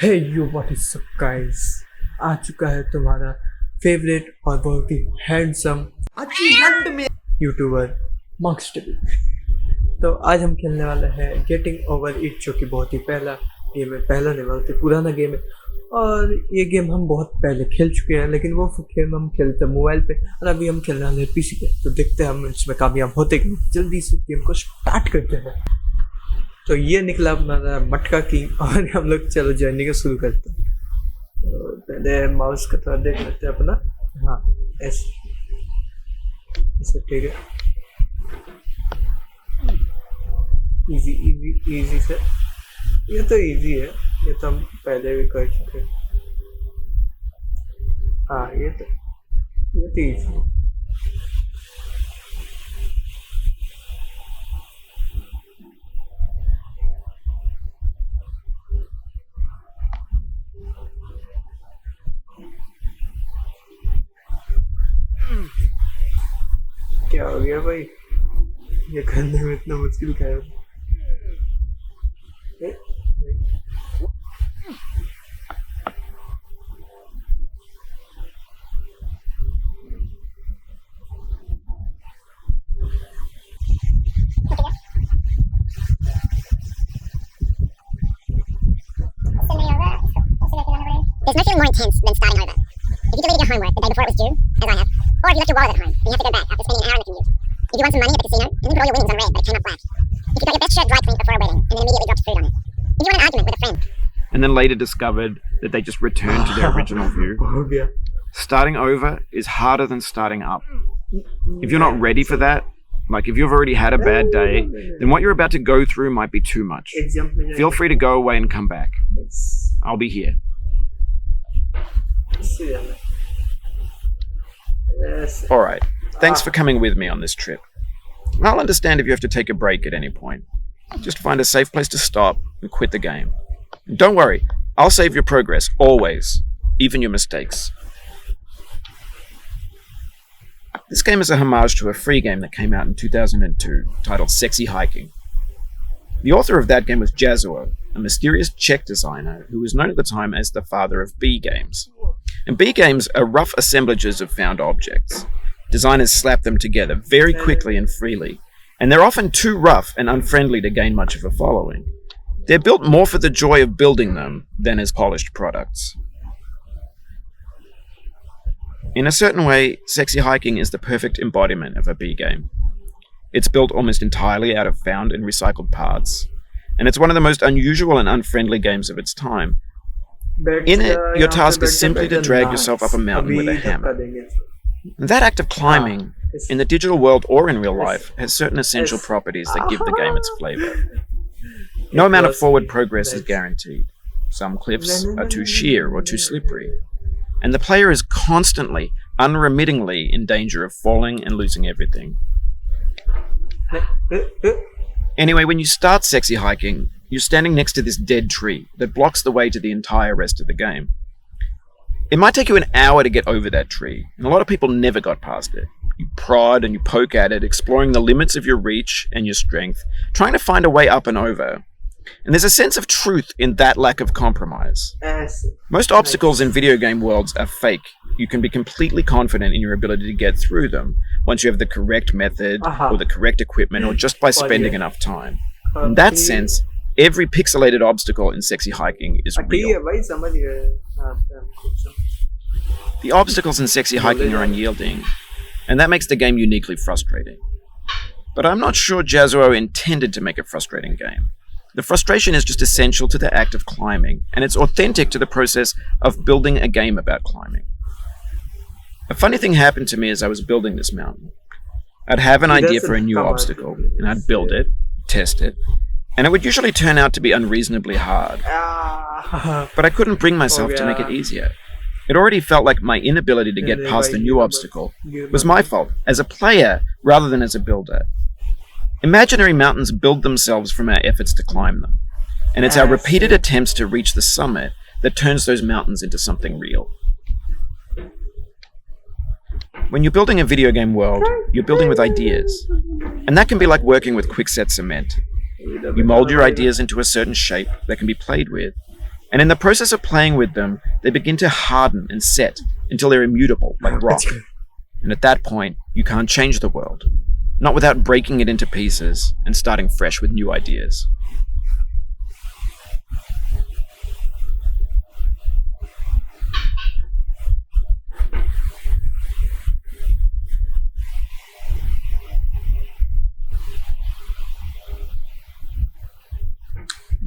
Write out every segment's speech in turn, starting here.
Hey you what is up guys. आ चुका है तुम्हारा फेवरेट और बहुत ही हैंडसम यूट्यूबर मार्क्स टीवी। तो आज हम खेलने वाले हैं गेटिंग ओवर इट, जो कि बहुत ही पहला गेम है, पहला नहीं बहुत ही पुराना गेम है। और ये गेम हम बहुत पहले खेल चुके हैं, लेकिन वो गेम हम खेलते हैं मोबाइल पे और अभी हम खेलने वाले हैं पीसी पे। तो देखते हैं हम इसमें कामयाब होते कि नहीं। जल्दी से गेम को स्टार्ट करते हैं। तो ये निकला अपना मटका किंग और हम लोग चलो जर्नी को शुरू करते हैं। तो पहले माउस का थोड़ा देख लेते हैं अपना। हाँ ऐसे ठीक है। इजी इजी इजी से, ये तो इजी है, ये तो हम पहले भी कर चुके हैं। हाँ ये तो इजी है। क्या हो गया भाई, ये करने में इतना मुश्किल क्या है? There's nothing more intense than starting over. If you deleted your homework the day before it was due, as I have, or if you left your wallet at home and you have to go back after spending an hour in the commute. If you won some money at the casino and then put all your winnings on red but it came up black. If you got your best shirt dry cleaned before a wedding and then immediately dropped food on it. If you won an argument with a friend. And then later discovered that they just returned to their original view. Starting over is harder than starting up. If you're not ready for that, like if you've already had a bad day, then what you're about to go through might be too much. Feel free to go away and come back. I'll be here. Alright, thanks for coming with me on this trip. I'll understand if you have to take a break at any point. Just find a safe place to stop and quit the game. And don't worry, I'll save your progress, always, even your mistakes. This game is a homage to a free game that came out in 2002, titled Sexy Hiking. The author of that game was Jazuo, a mysterious Czech designer who was known at the time as the father of B games. And B games are rough assemblages of found objects. Designers slap them together very quickly and freely, and they're often too rough and unfriendly to gain much of a following. They're built more for the joy of building them than as polished products. In a certain way, Sexy Hiking is the perfect embodiment of a B game. It's built almost entirely out of found and recycled parts, and it's one of the most unusual and unfriendly games of its time. In it, your task is simply to drag yourself up a mountain with a hammer. And that act of climbing, in the digital world or in real life, has certain essential properties that give the game its flavor. No amount of forward progress is guaranteed. Some cliffs are too sheer or too slippery, and the player is constantly, unremittingly in danger of falling and losing everything. Anyway, when you start Sexy Hiking, you're standing next to this dead tree that blocks the way to the entire rest of the game. It might take you an hour to get over that tree, and a lot of people never got past it. You prod and you poke at it, exploring the limits of your reach and your strength, trying to find a way up and over. And there's a sense of truth in that lack of compromise. Most obstacles in video game worlds are fake. You can be completely confident in your ability to get through them once you have the correct method or the correct equipment or just by spending enough time. In that sense, every pixelated obstacle in Sexy Hiking is real. The obstacles in Sexy Hiking are unyielding, and that makes the game uniquely frustrating. But I'm not sure Jazuo intended to make a frustrating game. The frustration is just essential to the act of climbing, and it's authentic to the process of building a game about climbing. A funny thing happened to me as I was building this mountain. I'd have an idea for a new obstacle, and I'd build it, test it, and it would usually turn out to be unreasonably hard. But I couldn't bring myself to make it easier. It already felt like my inability to get past the new obstacle was my fault, as a player rather than as a builder. Imaginary mountains build themselves from our efforts to climb them, and it's our repeated attempts to reach the summit that turns those mountains into something real. When you're building a video game world, you're building with ideas, and that can be like working with quickset cement. You mold your ideas into a certain shape that can be played with, And in the process of playing with them, they begin to harden and set until they're immutable, like rock. And at that point, you can't change the world. Not without breaking it into pieces and starting fresh with new ideas.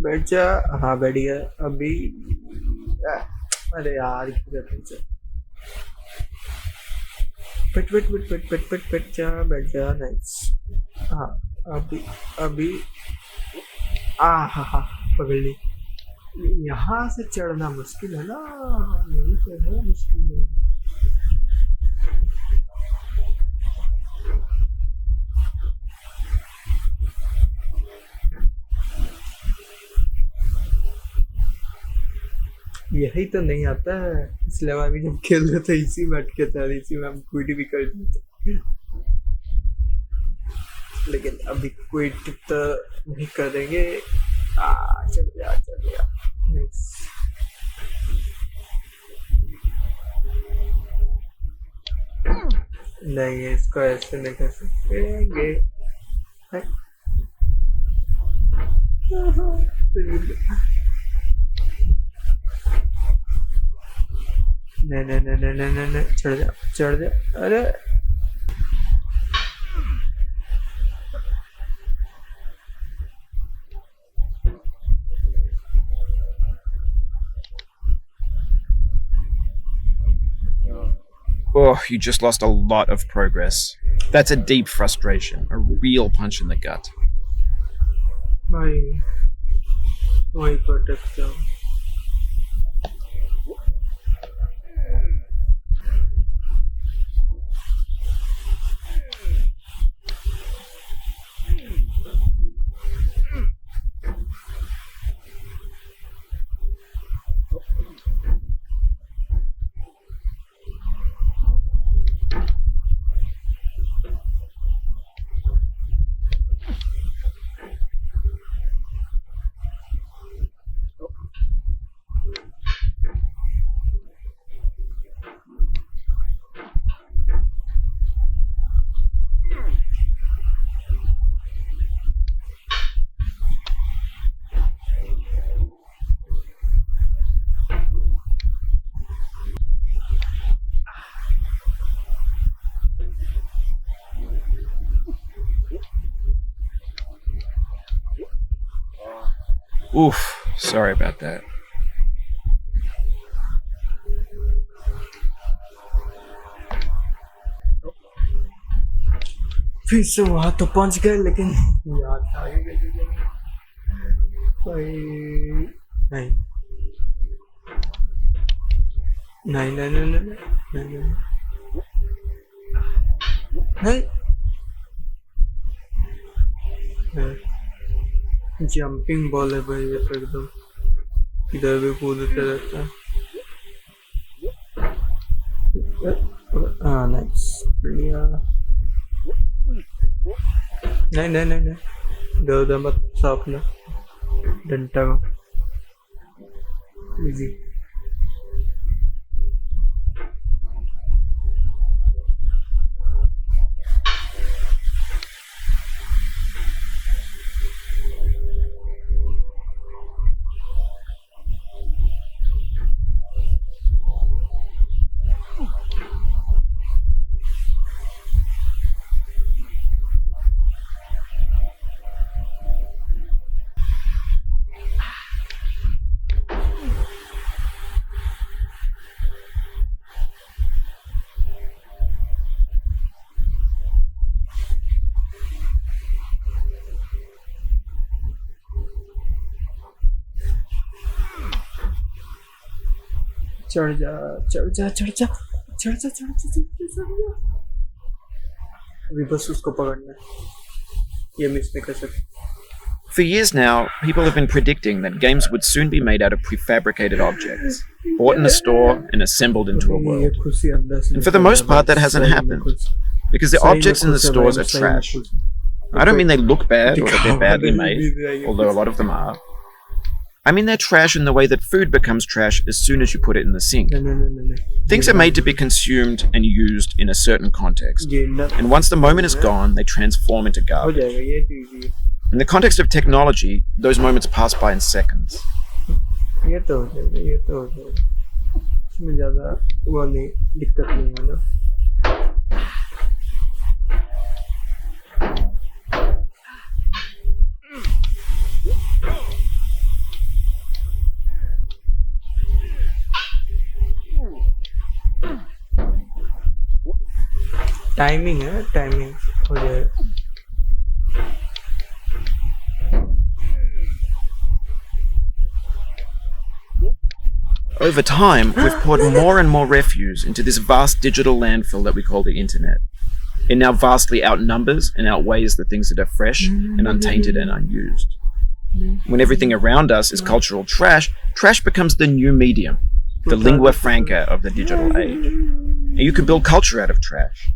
बैठ जा। हाँ बैठ गया अभी। अरे यार बैठ जा। नाइस। हाँ अभी हाँ पकड़ ली। यहाँ से चढ़ना मुश्किल है ना, यही तो है मुश्किल है। यही तो नहीं आता है, इसलिए अभी जब खेल रहे थे इसी में अटके थे, इसी में हम क्विट भी कर देते, लेकिन अभी क्विट तो नहीं करेंगे। चल गया। नहीं इसको ऐसे नहीं कर सकेंगे। नहीं चढ़ जा। अरे Oh, you just lost a lot of progress. That's a deep frustration, a real punch in the gut. भाई वही पर अटक जाऊं। Oof, sorry about that. फिर से वहां तो पहुंच गए, लेकिन यार आगे कैसे जाएंगे? नहीं नहीं नहीं नहीं नहीं नहीं नहीं नहीं। जंपिंग बॉल है भाई, ये तो एकदम इधर भी कूदते रहता है। हाँ नाइस, बढ़िया। नहीं नहीं नहीं नहीं, इधर उधर मत सापना डंटा को। इजी। चढ़ जा। अभी बस उसको पकड़ना है, ये मिस नहीं कर सकते। For years now, people have been predicting that games would soon be made out of prefabricated objects, bought in a store and assembled into a world. And for the most part, that hasn't happened, because the objects in the stores are trash. I don't mean they look bad or that they're badly made, although a lot of them are. I mean they're trash in the way that food becomes trash as soon as you put it in the sink. नहीं Things are made to be consumed and used in a certain context. ये ना And once the moment is gone, they transform into हो garbage. जाएगा ये तो easy In the context of technology, those moments pass by in seconds. है ये तो हो जाएगा इसमें ज़्यादा वो नहीं दिक्कत नहीं है ना टाइमिंग हो जाएगा Over time, we've poured more and more refuse into this vast digital landfill that we call the internet. It now vastly outnumbers and outweighs the things that are fresh and untainted and unused. When everything around us is cultural trash, trash becomes the new medium, the lingua franca of the digital age. And you can build culture out of trash.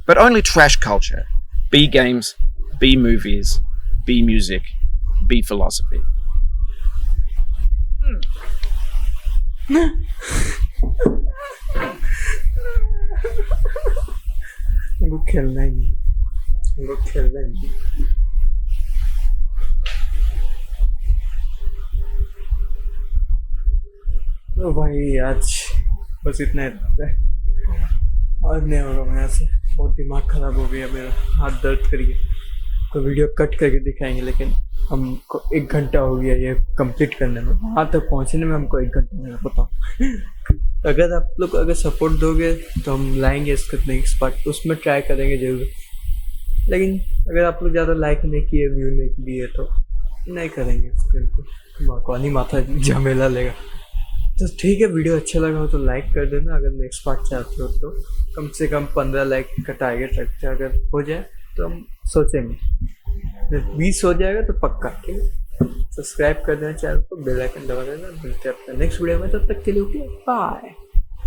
But only trash culture. Be games, be movies, be music, be philosophy. हमको खेलना ही नहीं तो भाई आज बस इतना ही था आज नहीं होगा मैं यहाँ से बहुत दिमाग खराब हो गया मेरा हाथ दर्द करिए तो वीडियो कट करके दिखाएंगे लेकिन हमको 1 घंटा हो गया ये कंप्लीट करने में वहाँ तक पहुँचने में हमको 1 घंटा मेरा बताओ अगर आप लोग अगर सपोर्ट दोगे तो हम लाएंगे इसका नेक्स्ट पार्ट उसमें ट्राई करेंगे जरूर लेकिन अगर आप लोग ज़्यादा लाइक नहीं किए व्यू नहीं किए तो नहीं करेंगे कौन माथा झमेला लेगा तो ठीक है वीडियो अच्छा लगा हो तो लाइक कर देना अगर नेक्स्ट पार्ट चाहते हो तो कम से कम 15 लाइक का टारगेट रखते हैं अगर हो जाए तो हम सोचेंगे जब 20 हो जाएगा तो पक्का ठीक है सब्सक्राइब कर देना चैनल को बेल आइकन दबा देना मिलते हैं अपने नेक्स्ट वीडियो में तब तक के लिए ओके बाय